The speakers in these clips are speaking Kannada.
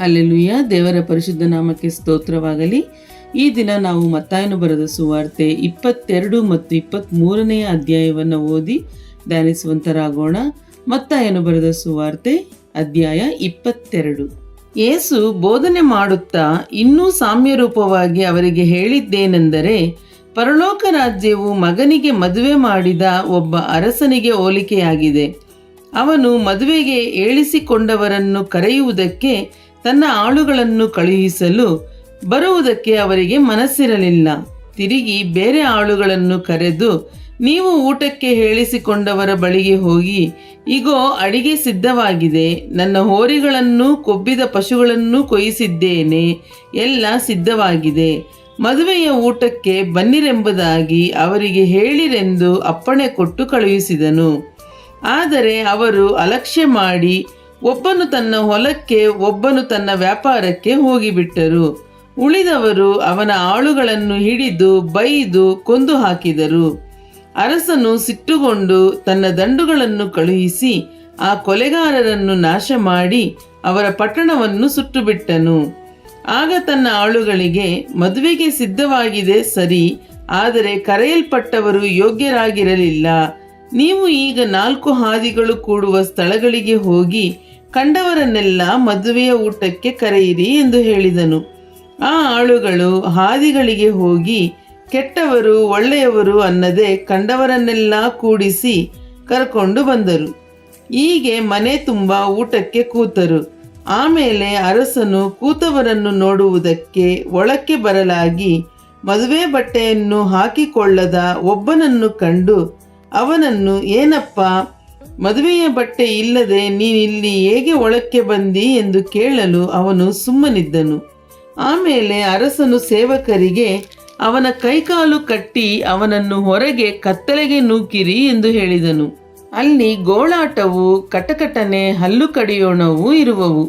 ಹಲ್ಲೆಲೂಯಾ. ದೇವರ ಪರಿಶುದ್ಧ ನಾಮಕ್ಕೆ ಸ್ತೋತ್ರವಾಗಲಿ. ಈ ದಿನ ನಾವು ಮತ್ತಾಯನು ಬರೆದ ಸುವಾರ್ತೆ 22 ಮತ್ತು 23ನೇ ಅಧ್ಯಾಯವನ್ನು ಓದಿ ಧ್ಯಾನಿಸುವಂತರಾಗೋಣ. ಮತ್ತಾಯನು ಬರೆದ ಸುವಾರ್ತೆ ಅಧ್ಯಾಯ 22. ಯೇಸು ಬೋಧನೆ ಮಾಡುತ್ತಾ ಇನ್ನೂ ಸಾಮ್ಯರೂಪವಾಗಿ ಅವರಿಗೆ ಹೇಳಿದ್ದೇನೆಂದರೆ, ಪರಲೋಕ ರಾಜ್ಯವು ಮಗನಿಗೆ ಮದುವೆ ಮಾಡಿದ ಒಬ್ಬ ಅರಸನಿಗೆ ಹೋಲಿಕೆಯಾಗಿದೆ. ಅವನು ಮದುವೆಗೆ ಏಳಿಸಿಕೊಂಡವರನ್ನು ಕರೆಯುವುದಕ್ಕೆ ತನ್ನ ಆಳುಗಳನ್ನು ಕಳುಹಿಸಲು ಬರುವುದಕ್ಕೆ ಅವರಿಗೆ ಮನಸ್ಸಿರಲಿಲ್ಲ. ತಿರುಗಿ ಬೇರೆ ಆಳುಗಳನ್ನು ಕರೆದು, ನೀವು ಊಟಕ್ಕೆ ಹೇಳಿಸಿಕೊಂಡವರ ಬಳಿಗೆ ಹೋಗಿ, ಇಗೋ ಅಡಿಗೆ ಸಿದ್ಧವಾಗಿದೆ, ನನ್ನ ಹೋರಿಗಳನ್ನು ಕೊಬ್ಬಿದ ಪಶುಗಳನ್ನು ಕೊಯ್ಯಿಸಿದ್ದೇನೆ, ಎಲ್ಲ ಸಿದ್ಧವಾಗಿದೆ, ಮದುವೆಯ ಊಟಕ್ಕೆ ಬನ್ನಿರೆಂಬುದಾಗಿ ಅವರಿಗೆ ಹೇಳಿರೆಂದು ಅಪ್ಪಣೆ ಕೊಟ್ಟು ಕಳುಹಿಸಿದನು. ಆದರೆ ಅವರು ಅಲಕ್ಷ್ಯ ಮಾಡಿ ಒಬ್ಬನು ತನ್ನ ಹೊಲಕ್ಕೆ, ಒಬ್ಬನು ತನ್ನ ವ್ಯಾಪಾರಕ್ಕೆ ಹೋಗಿಬಿಟ್ಟರು. ಉಳಿದವರು ಅವನ ಆಳುಗಳನ್ನು ಹಿಡಿದು ಬೈದು ಕೊಂದು ಹಾಕಿದರು. ಅರಸನು ಸಿಟ್ಟುಗೊಂಡು ತನ್ನ ದಂಡುಗಳನ್ನು ಕಳುಹಿಸಿ ಆ ಕೊಲೆಗಾರರನ್ನು ನಾಶ ಮಾಡಿ ಅವರ ಪಟ್ಟಣವನ್ನು ಸುಟ್ಟುಬಿಟ್ಟನು. ಆಗ ತನ್ನ ಆಳುಗಳಿಗೆ, ಮದುವೆಗೆ ಸಿದ್ಧವಾಗಿದೆ ಸರಿ, ಆದರೆ ಕರೆಯಲ್ಪಟ್ಟವರು ಯೋಗ್ಯರಾಗಿರಲಿಲ್ಲ. ನೀವು ಈಗ 4 ಹಾದಿಗಳು ಕೂಡುವ ಸ್ಥಳಗಳಿಗೆ ಹೋಗಿ ಕಂಡವರನ್ನೆಲ್ಲ ಮದುವೆಯ ಊಟಕ್ಕೆ ಕರೆಯಿರಿ ಎಂದು ಹೇಳಿದನು. ಆ ಆಳುಗಳು ಹಾದಿಗಳಿಗೆ ಹೋಗಿ ಕೆಟ್ಟವರು ಒಳ್ಳೆಯವರು ಅನ್ನದೆ ಕಂಡವರನ್ನೆಲ್ಲ ಕೂಡಿಸಿ ಕರ್ಕೊಂಡು ಬಂದರು. ಹೀಗೆ ಮನೆ ತುಂಬ ಊಟಕ್ಕೆ ಕೂತರು. ಆಮೇಲೆ ಅರಸನು ಕೂತವರನ್ನು ನೋಡುವುದಕ್ಕೆ ಒಳಕ್ಕೆ ಬರಲಾಗಿ ಮದುವೆ ಬಟ್ಟೆಯನ್ನು ಹಾಕಿಕೊಳ್ಳದ ಒಬ್ಬನನ್ನು ಕಂಡು ಅವನನ್ನು, ಏನಪ್ಪ, ಮದುವೆಯ ಬಟ್ಟೆ ಇಲ್ಲದೆ ನೀನಿಲ್ಲಿ ಹೇಗೆ ಒಳಕ್ಕೆ ಬಂದಿ ಎಂದು ಕೇಳಲು ಅವನು ಸುಮ್ಮನಿದ್ದನು. ಆಮೇಲೆ ಅರಸನು ಸೇವಕರಿಗೆ, ಅವನ ಕೈಕಾಲು ಕಟ್ಟಿ ಅವನನ್ನು ಹೊರಗೆ ಕತ್ತಲೆಗೆ ನೂಕಿರಿ ಎಂದು ಹೇಳಿದನು. ಅಲ್ಲಿ ಗೋಳಾಟವು, ಕಟಕಟನೆ, ಹಲ್ಲು ಕಡಿಯೋಣವೂ ಇರುವವು.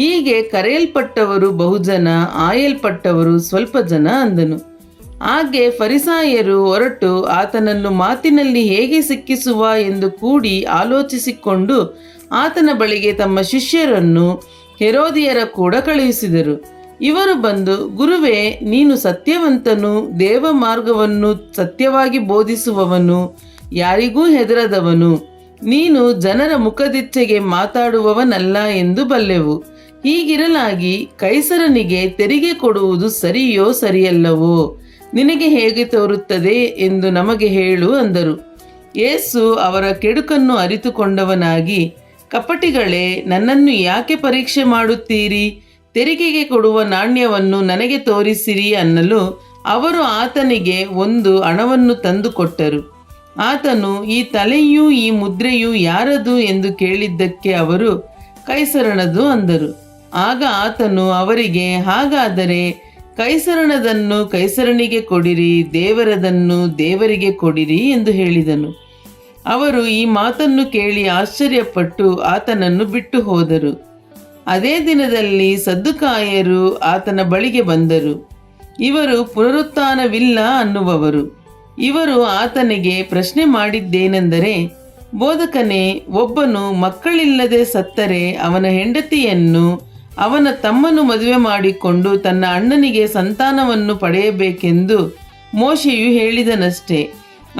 ಹೀಗೆ ಕರೆಯಲ್ಪಟ್ಟವರು ಬಹುಜನ, ಆಯಲ್ಪಟ್ಟವರು ಸ್ವಲ್ಪ ಜನ ಅಂದನು. ಹಾಗೆ ಫರಿಸಾಯರು ಹೊರಟು ಆತನನ್ನು ಮಾತಿನಲ್ಲಿ ಹೇಗೆ ಸಿಕ್ಕಿಸುವ ಎಂದು ಕೂಡಿ ಆಲೋಚಿಸಿಕೊಂಡು ಆತನ ಬಳಿಗೆ ತಮ್ಮ ಶಿಷ್ಯರನ್ನು ಹೆರೋದಿಯರ ಕೂಡ ಕಳುಹಿಸಿದರು. ಇವರು ಬಂದು, ಗುರುವೇ, ನೀನು ಸತ್ಯವಂತನು, ದೇವ ಮಾರ್ಗವನ್ನು ಸತ್ಯವಾಗಿ ಬೋಧಿಸುವವನು, ಯಾರಿಗೂ ಹೆದರದವನು, ನೀನು ಜನರ ಮುಖದಿಚ್ಛೆಗೆ ಮಾತಾಡುವವನಲ್ಲ ಎಂದು ಬಲ್ಲೆವು. ಹೀಗಿರಲಾಗಿ ಕೈಸರನಿಗೆ ತೆರಿಗೆ ಕೊಡುವುದು ಸರಿಯೋ ಸರಿಯಲ್ಲವೋ, ನಿನಗೆ ಹೇಗೆ ತೋರುತ್ತದೆ ಎಂದು ನಮಗೆ ಹೇಳು ಅಂದರು. ಯೇಸು ಅವರ ಕೆಡುಕನ್ನು ಅರಿತುಕೊಂಡವನಾಗಿ, ಕಪಟಿಗಳೇ, ನನ್ನನ್ನು ಯಾಕೆ ಪರೀಕ್ಷೆ ಮಾಡುತ್ತೀರಿ? ತೆರಿಗೆಗೆ ಕೊಡುವ ನಾಣ್ಯವನ್ನು ನನಗೆ ತೋರಿಸಿರಿ ಅನ್ನಲು ಅವರು ಆತನಿಗೆ 1 ಹಣವನ್ನು ತಂದು ಕೊಟ್ಟರು. ಆತನು, ಈ ತಲೆಯೂ ಈ ಮುದ್ರೆಯೂ ಯಾರದು ಎಂದು ಕೇಳಿದ್ದಕ್ಕೆ ಅವರು, ಕೈಸರನದು ಅಂದರು. ಆಗ ಆತನು ಅವರಿಗೆ, ಹಾಗಾದರೆ ಕೈಸರನದನ್ನು ಕೈಸರನಿಗೆ ಕೊಡಿರಿ, ದೇವರದನ್ನು ದೇವರಿಗೆ ಕೊಡಿರಿ ಎಂದು ಹೇಳಿದನು. ಅವರು ಈ ಮಾತನ್ನು ಕೇಳಿ ಆಶ್ಚರ್ಯಪಟ್ಟು ಆತನನ್ನು ಬಿಟ್ಟು ಹೋದರು. ಅದೇ ದಿನದಲ್ಲಿ ಸದ್ದುಕಾಯರು ಆತನ ಬಳಿಗೆ ಬಂದರು. ಇವರು ಪುನರುತ್ಥಾನವಿಲ್ಲ ಅನ್ನುವವರು. ಇವರು ಆತನಿಗೆ ಪ್ರಶ್ನೆ ಮಾಡಿದ್ದೇನೆಂದರೆ, ಬೋಧಕನೇ, ಒಬ್ಬನು ಮಕ್ಕಳಿಲ್ಲದೆ ಸತ್ತರೆ ಅವನ ಹೆಂಡತಿಯನ್ನು ಅವನ ತಮ್ಮನು ಮದುವೆ ಮಾಡಿಕೊಂಡು ತನ್ನ ಅಣ್ಣನಿಗೆ ಸಂತಾನವನ್ನು ಪಡೆಯಬೇಕೆಂದು ಮೋಶೆಯು ಹೇಳಿದನಷ್ಟೇ.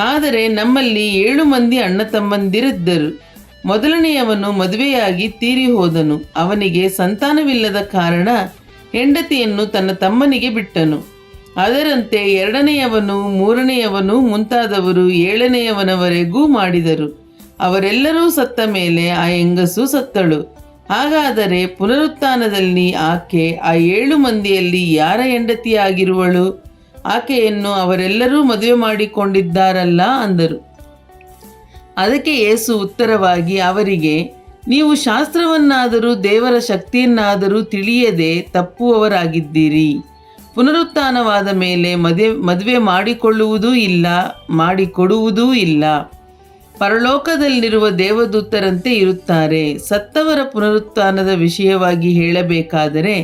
ಆದರೆ ನಮ್ಮಲ್ಲಿ 7 ಮಂದಿ ಅಣ್ಣ ತಮ್ಮಂದಿರಿದ್ದರು. ಮೊದಲನೆಯವನು ಮದುವೆಯಾಗಿ ತೀರಿ ಹೋದನು. ಅವನಿಗೆ ಸಂತಾನವಿಲ್ಲದ ಕಾರಣ ಹೆಂಡತಿಯನ್ನು ತನ್ನ ತಮ್ಮನಿಗೆ ಬಿಟ್ಟನು. ಅದರಂತೆ 2ನೆಯವನು, 3ನೆಯವನು ಮುಂತಾದವರು 7ನೆಯವನವರೆಗೂ ಮಾಡಿದರು. ಅವರೆಲ್ಲರೂ ಸತ್ತ ಮೇಲೆ ಆ ಹೆಂಗಸು ಸತ್ತಳು. ಹಾಗಾದರೆ ಪುನರುತ್ಥಾನದಲ್ಲಿ ಆಕೆ ಆ 7 ಮಂದಿಯಲ್ಲಿ ಯಾರ ಹೆಂಡತಿಯಾಗಿರುವಳು? ಆಕೆಯನ್ನು ಅವರೆಲ್ಲರೂ ಮದುವೆ ಮಾಡಿಕೊಂಡಿದ್ದಾರಲ್ಲ ಅಂದರು. ಅದಕ್ಕೆ ಯೇಸು ಉತ್ತರವಾಗಿ ಅವರಿಗೆ, ನೀವು ಶಾಸ್ತ್ರವನ್ನಾದರೂ ದೇವರ ಶಕ್ತಿಯನ್ನಾದರೂ ತಿಳಿಯದೆ ತಪ್ಪುವವರಾಗಿದ್ದೀರಿ. ಪುನರುತ್ಥಾನವಾದ ಮೇಲೆ ಮದುವೆ ಮಾಡಿಕೊಳ್ಳುವುದೂ ಇಲ್ಲ, ಮಾಡಿಕೊಡುವುದೂ ಇಲ್ಲ. ಪರಲೋಕದಲ್ಲಿರುವ ದೇವದೂತರಂತೆ ಇರುತ್ತಾರೆ. ಸತ್ತವರ ಪುನರುತ್ಥಾನದ ವಿಷಯವಾಗಿ ಹೇಳಬೇಕಾದರೆ,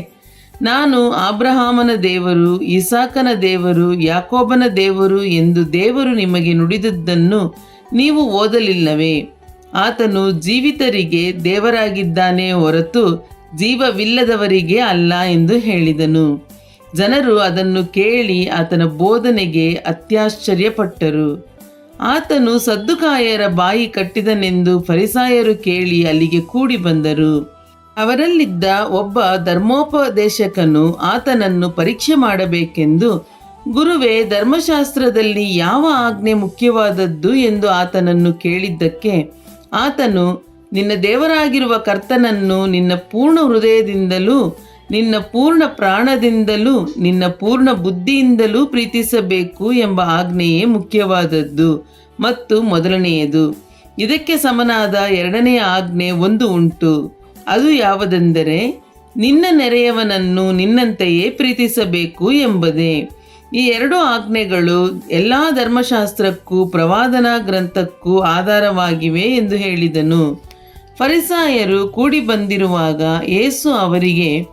ನಾನು ಅಬ್ರಹಾಮನ ದೇವರು, ಇಸಾಕನ ದೇವರು, ಯಾಕೋಬನ ದೇವರು ಎಂದು ದೇವರು ನಿಮಗೆ ನುಡಿದದ್ದನ್ನು ನೀವು ಓದಲಿಲ್ಲವೇ? ಆತನು ಜೀವಿತರಿಗೆ ದೇವರಾಗಿದ್ದಾನೆ ಹೊರತು ಜೀವವಿಲ್ಲದವರಿಗೆ ಅಲ್ಲ ಎಂದು ಹೇಳಿದನು. ಜನರು ಅದನ್ನು ಕೇಳಿ ಆತನ ಬೋಧನೆಗೆ ಅತ್ಯಾಶ್ಚರ್ಯಪಟ್ಟರು. ಆತನು ಸದ್ದುಕಾಯರ ಬಾಯಿ ಕಟ್ಟಿದನೆಂದು ಫರಿಸಾಯರು ಕೇಳಿ ಅಲ್ಲಿಗೆ ಕೂಡಿ ಬಂದರು. ಅವರಲ್ಲಿದ್ದ ಒಬ್ಬ ಧರ್ಮೋಪದೇಶಕನು ಆತನನ್ನು ಪರೀಕ್ಷೆ ಮಾಡಬೇಕೆಂದು, ಗುರುವೇ, ಧರ್ಮಶಾಸ್ತ್ರದಲ್ಲಿ ಯಾವ ಆಜ್ಞೆ ಮುಖ್ಯವಾದದ್ದು ಎಂದು ಆತನನ್ನು ಕೇಳಿದ್ದಕ್ಕೆ ಆತನು, ನಿನ್ನ ದೇವರಾಗಿರುವ ಕರ್ತನನ್ನು ನಿನ್ನ ಪೂರ್ಣ ಹೃದಯದಿಂದಲೂ, ನಿನ್ನ ಪೂರ್ಣ ಪ್ರಾಣದಿಂದಲೂ, ನಿನ್ನ ಪೂರ್ಣ ಬುದ್ಧಿಯಿಂದಲೂ ಪ್ರೀತಿಸಬೇಕು ಎಂಬ ಆಜ್ಞೆಯೇ ಮುಖ್ಯವಾದದ್ದು ಮತ್ತು ಮೊದಲನೆಯದು. ಇದಕ್ಕೆ ಸಮನಾದ ಎರಡನೆಯ ಆಜ್ಞೆ ಒಂದು ಉಂಟು. ಅದು ಯಾವುದೆಂದರೆ, ನಿನ್ನ ನೆರೆಯವನನ್ನು ನಿನ್ನಂತೆಯೇ ಪ್ರೀತಿಸಬೇಕು ಎಂಬುದೇ. ಈ ಎರಡು ಆಜ್ಞೆಗಳು ಎಲ್ಲ ಧರ್ಮಶಾಸ್ತ್ರಕ್ಕೂ ಪ್ರವಾದನಾ ಗ್ರಂಥಕ್ಕೂ ಆಧಾರವಾಗಿವೆ ಎಂದು ಹೇಳಿದನು. ಫರಿಸಾಯರು ಕೂಡಿ ಬಂದಿರುವಾಗ ಯೇಸು ಅವರಿಗೆ,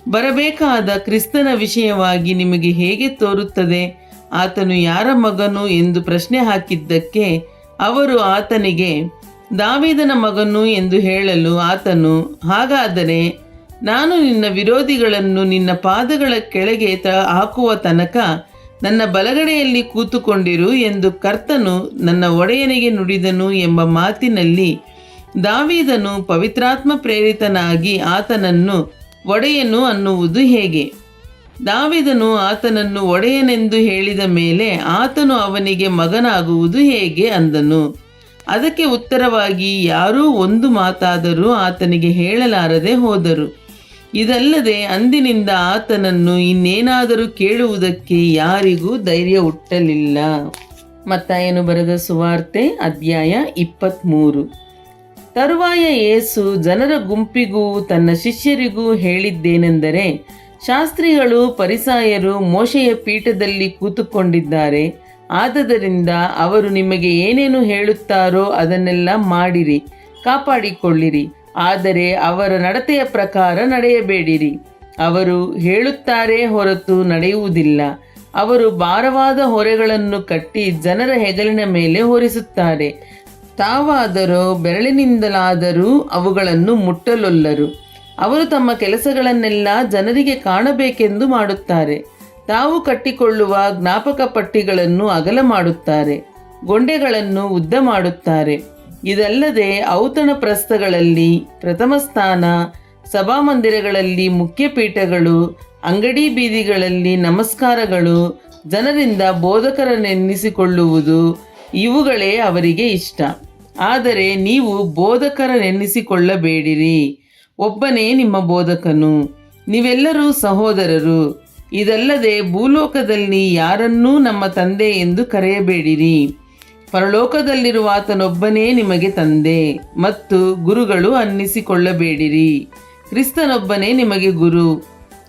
ಬರಬೇಕಾದ ಕ್ರಿಸ್ತನ ವಿಷಯವಾಗಿ ನಿಮಗೆ ಹೇಗೆ ತೋರುತ್ತದೆ? ಆತನು ಯಾರ ಮಗನು ಎಂದು ಪ್ರಶ್ನೆ ಹಾಕಿದ್ದಕ್ಕೆ ಅವರು ಆತನಿಗೆ, ದಾವೀದನ ಮಗನು ಎಂದು ಹೇಳಲು ಆತನು, ಹಾಗಾದರೆ ನಾನು ನಿನ್ನ ವಿರೋಧಿಗಳನ್ನು ನಿನ್ನ ಪಾದಗಳ ಕೆಳಗೆ ಹಾಕುವ ತನಕ ನನ್ನ ಬಲಗಡೆಯಲ್ಲಿ ಕೂತುಕೊಂಡಿರು ಎಂದು ಕರ್ತನು ನನ್ನ ಒಡೆಯನಿಗೆ ನುಡಿದನು ಎಂಬ ಮಾತಿನಲ್ಲಿ ದಾವೀದನು ಪವಿತ್ರಾತ್ಮ ಪ್ರೇರಿತನಾಗಿ ಆತನನ್ನು ಒಡೆಯನು ಅನ್ನುವುದು ಹೇಗೆ? ದಾವೀದನು ಆತನನ್ನು ಒಡೆಯನೆಂದು ಹೇಳಿದ ಮೇಲೆ ಆತನು ಅವನಿಗೆ ಮಗನಾಗುವುದು ಹೇಗೆ ಅಂದನು. ಅದಕ್ಕೆ ಉತ್ತರವಾಗಿ ಯಾರೂ ಒಂದು ಮಾತಾದರೂ ಆತನಿಗೆ ಹೇಳಲಾರದೆ ಹೋದರು. ಇದಲ್ಲದೆ ಅಂದಿನಿಂದ ಆತನನ್ನು ಇನ್ನೇನಾದರೂ ಕೇಳುವುದಕ್ಕೆ ಯಾರಿಗೂ ಧೈರ್ಯ ಹುಟ್ಟಲಿಲ್ಲ. ಮತ್ತಾಯನು ಬರೆದ ಸುವಾರ್ತೆ ಅಧ್ಯಾಯ 23. ತರುವಾಯ ಯೇಸು ಜನರ ಗುಂಪಿಗೂ ತನ್ನ ಶಿಷ್ಯರಿಗೂ ಹೇಳಿದ್ದೇನೆಂದರೆ, ಶಾಸ್ತ್ರಿಗಳು ಫರಿಸಾಯರು ಮೋಶೆಯ ಪೀಠದಲ್ಲಿ ಕೂತುಕೊಂಡಿದ್ದಾರೆ. ಆದದರಿಂದ ಅವರು ನಿಮಗೆ ಏನೇನು ಹೇಳುತ್ತಾರೋ ಅದನ್ನೆಲ್ಲ ಮಾಡಿರಿ, ಕಾಪಾಡಿಕೊಳ್ಳಿರಿ. ಆದರೆ ಅವರ ನಡತೆಯ ಪ್ರಕಾರ ನಡೆಯಬೇಡಿರಿ. ಅವರು ಹೇಳುತ್ತಾರೆ ಹೊರತು ನಡೆಯುವುದಿಲ್ಲ. ಅವರು ಭಾರವಾದ ಹೊರೆಗಳನ್ನು ಕಟ್ಟಿ ಜನರ ಹೆಗಲಿನ ಮೇಲೆ ಹೊರಿಸುತ್ತಾರೆ. ತಾವಾದರೋ ಬೆರಳಿನಿಂದಲಾದರೂ ಅವುಗಳನ್ನು ಮುಟ್ಟಲೊಲ್ಲರು. ಅವರು ತಮ್ಮ ಕೆಲಸಗಳನ್ನೆಲ್ಲ ಜನರಿಗೆ ಕಾಣಬೇಕೆಂದು ಮಾಡುತ್ತಾರೆ. ತಾವು ಕಟ್ಟಿಕೊಳ್ಳುವ ಜ್ಞಾಪಕ ಪಟ್ಟಿಗಳನ್ನು ಅಗಲ ಮಾಡುತ್ತಾರೆ, ಗೊಂಡೆಗಳನ್ನು ಉದ್ದ ಮಾಡುತ್ತಾರೆ. ಇದಲ್ಲದೆ ಔತಣ ಪ್ರಸ್ಥಗಳಲ್ಲಿ ಪ್ರಥಮ ಸ್ಥಾನ, ಸಭಾಮಂದಿರಗಳಲ್ಲಿ ಮುಖ್ಯಪೀಠಗಳು, ಅಂಗಡಿ ಬೀದಿಗಳಲ್ಲಿ ನಮಸ್ಕಾರಗಳು, ಜನರಿಂದ ಬೋಧಕರನ್ನೆನ್ನಿಸಿಕೊಳ್ಳುವುದು, ಇವುಗಳೇ ಅವರಿಗೆ ಇಷ್ಟ. ಆದರೆ ನೀವು ಬೋಧಕರನ್ನೆನ್ನಿಸಿಕೊಳ್ಳಬೇಡಿರಿ, ಒಬ್ಬನೇ ನಿಮ್ಮ ಬೋಧಕನು. ನೀವೆಲ್ಲರೂ ಸಹೋದರರು. ಇದಲ್ಲದೆ ಭೂಲೋಕದಲ್ಲಿ ಯಾರನ್ನೂ ನಮ್ಮ ತಂದೆ ಎಂದು ಕರೆಯಬೇಡಿರಿ. ಪರಲೋಕದಲ್ಲಿರುವ ಆತನೊಬ್ಬನೇ ನಿಮಗೆ ತಂದೆ ಮತ್ತು ಗುರುಗಳು ಅನ್ನಿಸಿಕೊಳ್ಳಬೇಡಿರಿ. ಕ್ರಿಸ್ತನೊಬ್ಬನೇ ನಿಮಗೆ ಗುರು.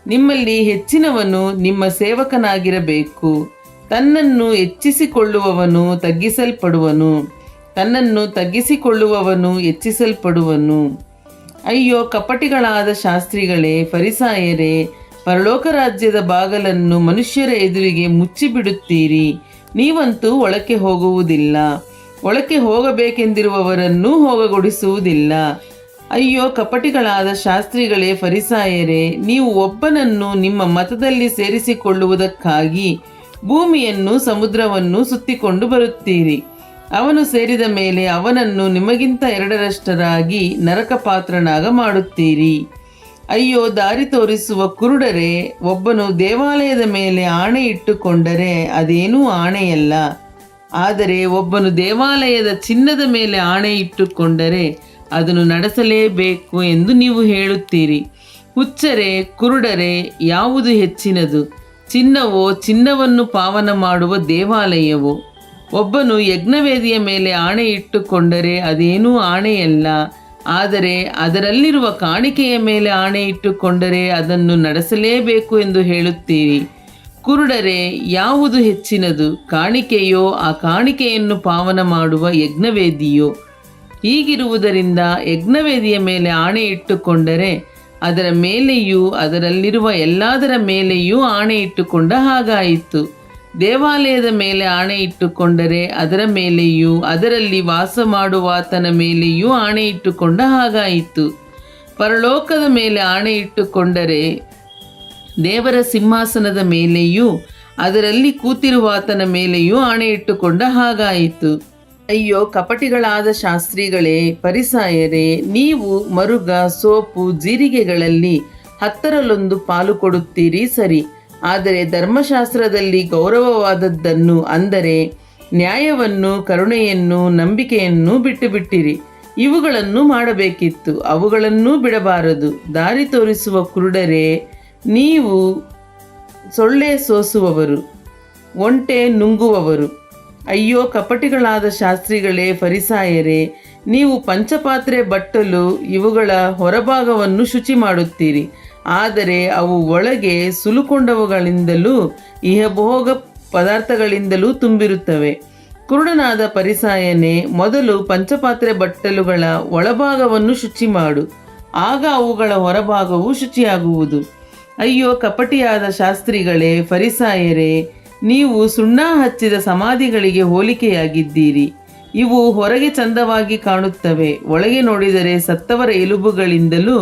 ನಿಮ್ಮಲ್ಲಿ ಹೆಚ್ಚಿನವನು ನಿಮ್ಮ ಸೇವಕನಾಗಿರಬೇಕು. ತನ್ನನ್ನು ಹೆಚ್ಚಿಸಿಕೊಳ್ಳುವವನು ತಗ್ಗಿಸಲ್ಪಡುವನು, ತನ್ನನ್ನು ತಗ್ಗಿಸಿಕೊಳ್ಳುವವನು ಹೆಚ್ಚಿಸಲ್ಪಡುವನು. ಅಯ್ಯೋ ಕಪಟಿಗಳಾದ ಶಾಸ್ತ್ರಿಗಳೇ, ಫರಿಸಾಯರೇ, ಪರಲೋಕ ರಾಜ್ಯದ ಬಾಗಲನ್ನು ಮನುಷ್ಯರ ಎದುರಿಗೆ ಮುಚ್ಚಿಬಿಡುತ್ತೀರಿ. ನೀವಂತೂ ಒಳಕ್ಕೆ ಹೋಗುವುದಿಲ್ಲ, ಒಳಕ್ಕೆ ಹೋಗಬೇಕೆಂದಿರುವವರನ್ನೂ ಹೋಗಗೊಡಿಸುವುದಿಲ್ಲ. ಅಯ್ಯೋ ಕಪಟಿಗಳಾದ ಶಾಸ್ತ್ರಿಗಳೇ, ಫರಿಸಾಯರೇ, ನೀವು ಒಬ್ಬನನ್ನು ನಿಮ್ಮ ಮತದಲ್ಲಿ ಸೇರಿಸಿಕೊಳ್ಳುವುದಕ್ಕಾಗಿ ಭೂಮಿಯನ್ನು ಸಮುದ್ರವನ್ನು ಸುತ್ತಿಕೊಂಡು ಬರುತ್ತೀರಿ. ಅವನು ಸೇರಿದ ಮೇಲೆ ಅವನನ್ನು ನಿಮಗಿಂತ ಎರಡರಷ್ಟರಾಗಿ ನರಕ ಪಾತ್ರನಾಗ ಮಾಡುತ್ತೀರಿ. ಅಯ್ಯೋ ದಾರಿ ತೋರಿಸುವ ಕುರುಡರೇ, ಒಬ್ಬನು ದೇವಾಲಯದ ಮೇಲೆ ಆಣೆ ಇಟ್ಟುಕೊಂಡರೆ ಅದೇನೂ ಆಣೆಯಲ್ಲ. ಆದರೆ ಒಬ್ಬನು ದೇವಾಲಯದ ಚಿನ್ನದ ಮೇಲೆ ಆಣೆ ಇಟ್ಟುಕೊಂಡರೆ ಅದನ್ನು ನಡೆಸಲೇಬೇಕು ಎಂದು ನೀವು ಹೇಳುತ್ತೀರಿ. ಹುಚ್ಚರೇ, ಕುರುಡರೇ, ಯಾವುದು ಹೆಚ್ಚಿನದು? ಚಿನ್ನವೋ, ಚಿನ್ನವನ್ನು ಪಾವನ ಮಾಡುವ ದೇವಾಲಯವೋ? ಒಬ್ಬನು ಯಜ್ಞವೇದಿಯ ಮೇಲೆ ಆಣೆ ಇಟ್ಟುಕೊಂಡರೆ ಅದೇನೂ ಆಣೆಯಲ್ಲ. ಆದರೆ ಅದರಲ್ಲಿರುವ ಕಾಣಿಕೆಯ ಮೇಲೆ ಆಣೆ ಇಟ್ಟುಕೊಂಡರೆ ಅದನ್ನು ನಡೆಸಲೇಬೇಕು ಎಂದು ಹೇಳುತ್ತೀರಿ. ಕುರುಡರೇ, ಯಾವುದು ಹೆಚ್ಚಿನದು? ಕಾಣಿಕೆಯೋ, ಆ ಕಾಣಿಕೆಯನ್ನು ಪಾವನ ಮಾಡುವ ಯಜ್ಞವೇದಿಯೋ? ಹೀಗಿರುವುದರಿಂದ ಯಜ್ಞವೇದಿಯ ಮೇಲೆ ಆಣೆ ಇಟ್ಟುಕೊಂಡರೆ ಅದರ ಮೇಲೆಯೂ ಅದರಲ್ಲಿರುವ ಎಲ್ಲದರ ಮೇಲೆಯೂ ಆಣೆ ಇಟ್ಟುಕೊಂಡ ಹಾಗಾಯಿತು. ದೇವಾಲಯದ ಮೇಲೆ ಆಣೆ ಇಟ್ಟುಕೊಂಡರೆ ಅದರ ಮೇಲೆಯೂ ಅದರಲ್ಲಿ ವಾಸ ಮಾಡುವಾತನ ಮೇಲೆಯೂ ಆಣೆ ಇಟ್ಟುಕೊಂಡ ಹಾಗಾಯಿತು. ಪರಲೋಕದ ಮೇಲೆ ಆಣೆ ಇಟ್ಟುಕೊಂಡರೆ ದೇವರ ಸಿಂಹಾಸನದ ಮೇಲೆಯೂ ಅದರಲ್ಲಿ ಕೂತಿರುವಾತನ ಮೇಲೆಯೂ ಆಣೆ ಇಟ್ಟುಕೊಂಡ ಹಾಗಾಯಿತು. ಅಯ್ಯೋ ಕಪಟಿಗಳಾದ ಶಾಸ್ತ್ರಿಗಳೇ, ಫರಿಸಾಯರೇ, ನೀವು ಮರುಗ, ಸೋಪು, ಜೀರಿಗೆಗಳಲ್ಲಿ 10 ಪಾಲು ಕೊಡುತ್ತೀರಿ ಸರಿ, ಆದರೆ ಧರ್ಮಶಾಸ್ತ್ರದಲ್ಲಿ ಗೌರವವಾದದ್ದನ್ನು, ಅಂದರೆ ನ್ಯಾಯವನ್ನು, ಕರುಣೆಯನ್ನು, ನಂಬಿಕೆಯನ್ನು ಬಿಟ್ಟುಬಿಟ್ಟಿರಿ. ಇವುಗಳನ್ನು ಮಾಡಬೇಕಿತ್ತು, ಅವುಗಳನ್ನೂ ಬಿಡಬಾರದು. ದಾರಿ ತೋರಿಸುವ ಕುರುಡರೇ, ನೀವು ಸೊಳ್ಳೆ ಸೋಸುವವರು, ಒಂಟೆ ನುಂಗುವವರು. ಅಯ್ಯೋ ಕಪಟಿಗಳಾದ ಶಾಸ್ತ್ರಿಗಳೇ, ಫರಿಸಾಯರೇ, ನೀವು ಪಂಚಪಾತ್ರೆ, ಬಟ್ಟಲು ಇವುಗಳ ಹೊರಭಾಗವನ್ನು ಶುಚಿ ಮಾಡುತ್ತೀರಿ, ಆದರೆ ಅವು ಒಳಗೆ ಸುಲುಕೊಂಡವುಗಳಿಂದಲೂ ಇಹಭೋಗ ಪದಾರ್ಥಗಳಿಂದಲೂ ತುಂಬಿರುತ್ತವೆ. ಕುರುಡನಾದ ಫರಿಸಾಯನೇ, ಮೊದಲು ಪಂಚಪಾತ್ರೆ ಬಟ್ಟಲುಗಳ ಒಳಭಾಗವನ್ನು ಶುಚಿ ಮಾಡು, ಆಗ ಅವುಗಳ ಹೊರಭಾಗವು ಶುಚಿಯಾಗುವುದು. ಅಯ್ಯೋ ಕಪಟಿಯಾದ ಶಾಸ್ತ್ರಿಗಳೇ, ಫರಿಸಾಯರೇ, ನೀವು ಸುಣ್ಣ ಹಚ್ಚಿದ ಸಮಾಧಿಗಳಿಗೆ ಹೋಲಿಕೆಯಾಗಿದ್ದೀರಿ. ಇವು ಹೊರಗೆ ಚಂದವಾಗಿ ಕಾಣುತ್ತವೆ, ಒಳಗೆ ನೋಡಿದರೆ ಸತ್ತವರ ಎಲುಬುಗಳಿಂದಲೂ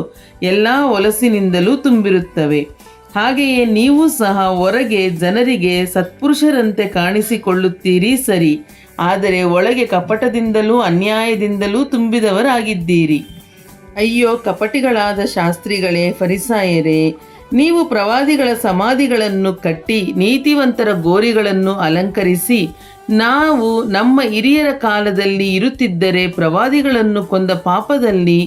ಎಲ್ಲ ಹೊಲಸಿನಿಂದಲೂ ತುಂಬಿರುತ್ತವೆ. ಹಾಗೆಯೇ ನೀವು ಸಹ ಹೊರಗೆ ಜನರಿಗೆ ಸತ್ಪುರುಷರಂತೆ ಕಾಣಿಸಿಕೊಳ್ಳುತ್ತೀರಿ ಸರಿ, ಆದರೆ ಒಳಗೆ ಕಪಟದಿಂದಲೂ ಅನ್ಯಾಯದಿಂದಲೂ ತುಂಬಿದವರಾಗಿದ್ದೀರಿ. ಅಯ್ಯೋ ಕಪಟಿಗಳಾದ ಶಾಸ್ತ್ರಿಗಳೇ, ಫರಿಸಾಯರೇ, ನೀವು ಪ್ರವಾದಿಗಳ ಸಮಾಧಿಗಳನ್ನು ಕಟ್ಟಿ ನೀತಿವಂತರ ಗೋರಿಗಳನ್ನು ಅಲಂಕರಿಸಿ, ನಾವು ನಮ್ಮ ಹಿರಿಯರ ಕಾಲದಲ್ಲಿ ಇರುತ್ತಿದ್ದರೆ ಪ್ರವಾದಿಗಳನ್ನು ಕೊಂದ ಪಾಪದಲ್ಲಿ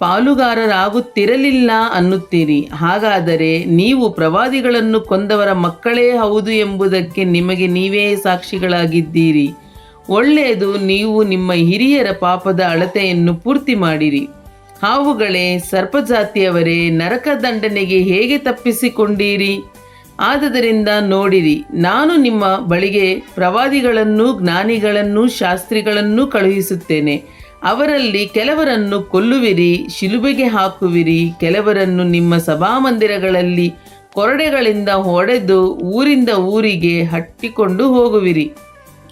ಪಾಲುಗಾರರಾಗುತ್ತಿರಲಿಲ್ಲ ಅನ್ನುತ್ತೀರಿ. ಹಾಗಾದರೆ ನೀವು ಪ್ರವಾದಿಗಳನ್ನು ಕೊಂದವರ ಮಕ್ಕಳೇ ಹೌದು ಎಂಬುದಕ್ಕೆ ನಿಮಗೆ ನೀವೇ ಸಾಕ್ಷಿಗಳಾಗಿದ್ದೀರಿ. ಒಳ್ಳೆಯದು, ನೀವು ನಿಮ್ಮ ಹಿರಿಯರ ಪಾಪದ ಅಳತೆಯನ್ನು ಪೂರ್ತಿ ಮಾಡಿರಿ. ಹಾವುಗಳೇ, ಸರ್ಪಜಾತಿಯವರೇ, ನರಕ ದಂಡನೆಗೆ ಹೇಗೆ ತಪ್ಪಿಸಿಕೊಂಡಿರಿ? ಆದದರಿಂದ ನೋಡಿರಿ, ನಾನು ನಿಮ್ಮ ಬಳಿಗೆ ಪ್ರವಾದಿಗಳನ್ನೂ ಜ್ಞಾನಿಗಳನ್ನೂ ಶಾಸ್ತ್ರಿಗಳನ್ನೂ ಕಳುಹಿಸುತ್ತೇನೆ. ಅವರಲ್ಲಿ ಕೆಲವರನ್ನು ಕೊಲ್ಲುವಿರಿ, ಶಿಲುಬೆಗೆ ಹಾಕುವಿರಿ, ಕೆಲವರನ್ನು ನಿಮ್ಮ ಸಭಾಮಂದಿರಗಳಲ್ಲಿ ಕೊರಡೆಗಳಿಂದ ಹೊಡೆದು ಊರಿಂದ ಊರಿಗೆ ಹಟ್ಟಿಕೊಂಡು ಹೋಗುವಿರಿ.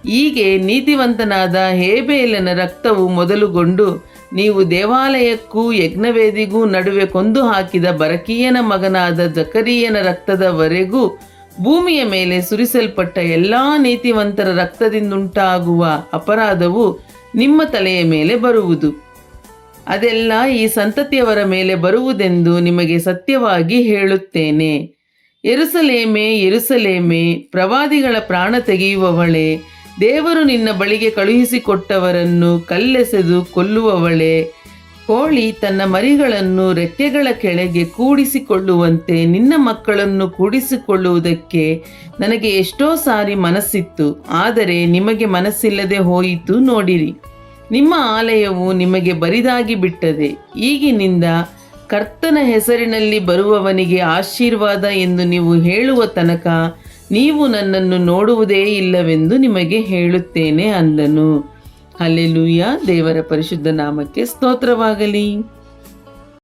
ಹೀಗೆ ನೀತಿವಂತನಾದ ಹೇಬೇಲನ ರಕ್ತವು ಮೊದಲುಗೊಂಡು ನೀವು ದೇವಾಲಯಕ್ಕೂ ಯಜ್ಞವೇದಿಗೂ ನಡುವೆ ಕೊಂದು ಹಾಕಿದ ಬರಕೀಯನ ಮಗನಾದ ಜಕರೀಯನ ರಕ್ತದವರೆಗೂ ಭೂಮಿಯ ಮೇಲೆ ಸುರಿಸಲ್ಪಟ್ಟ ಎಲ್ಲ ನೀತಿವಂತರ ರಕ್ತದಿಂದುಂಟಾಗುವ ಅಪರಾಧವು ನಿಮ್ಮ ತಲೆಯ ಮೇಲೆ ಬರುವುದು. ಅದೆಲ್ಲ ಈ ಸಂತತಿಯವರ ಮೇಲೆ ಬರುವುದೆಂದು ನಿಮಗೆ ಸತ್ಯವಾಗಿ ಹೇಳುತ್ತೇನೆ. ಯೆರೂಸಲೇಮೇ, ಯೆರೂಸಲೇಮೇ, ಪ್ರವಾದಿಗಳ ಪ್ರಾಣ ತೆಗೆಯುವವಳೇ, ದೇವರು ನಿನ್ನ ಬಳಿಗೆ ಕಳುಹಿಸಿಕೊಟ್ಟವರನ್ನು ಕಲ್ಲೆಸೆದು ಕೊಲ್ಲುವವಳೇ, ಕೋಳಿ ತನ್ನ ಮರಿಗಳನ್ನು ರೆಕ್ಕೆಗಳ ಕೆಳಗೆ ಕೂಡಿಸಿಕೊಳ್ಳುವಂತೆ ನಿನ್ನ ಮಕ್ಕಳನ್ನು ಕೂಡಿಸಿಕೊಳ್ಳುವುದಕ್ಕೆ ನನಗೆ ಎಷ್ಟೋ ಸಾರಿ ಮನಸ್ಸಿತ್ತು, ಆದರೆ ನಿಮಗೆ ಮನಸ್ಸಿಲ್ಲದೆ ಹೋಯಿತು. ನೋಡಿರಿ, ನಿಮ್ಮ ಆಲಯವು ನಿಮಗೆ ಬರಿದಾಗಿ ಬಿಟ್ಟದೆ. ಈಗಿನಿಂದ ಕರ್ತನ ಹೆಸರಿನಲ್ಲಿ ಬರುವವನಿಗೆ ಆಶೀರ್ವಾದ ಎಂದು ನೀವು ಹೇಳುವ ತನಕ ನೀವು ನನ್ನನ್ನು ನೋಡುವುದೇ ಇಲ್ಲವೆಂದು ನಿಮಗೆ ಹೇಳುತ್ತೇನೆ ಅಂದನು. ಹಲ್ಲೆಲೂಯಾ. ದೇವರ ಪರಿಶುದ್ಧ ನಾಮಕ್ಕೆ ಸ್ತೋತ್ರವಾಗಲಿ.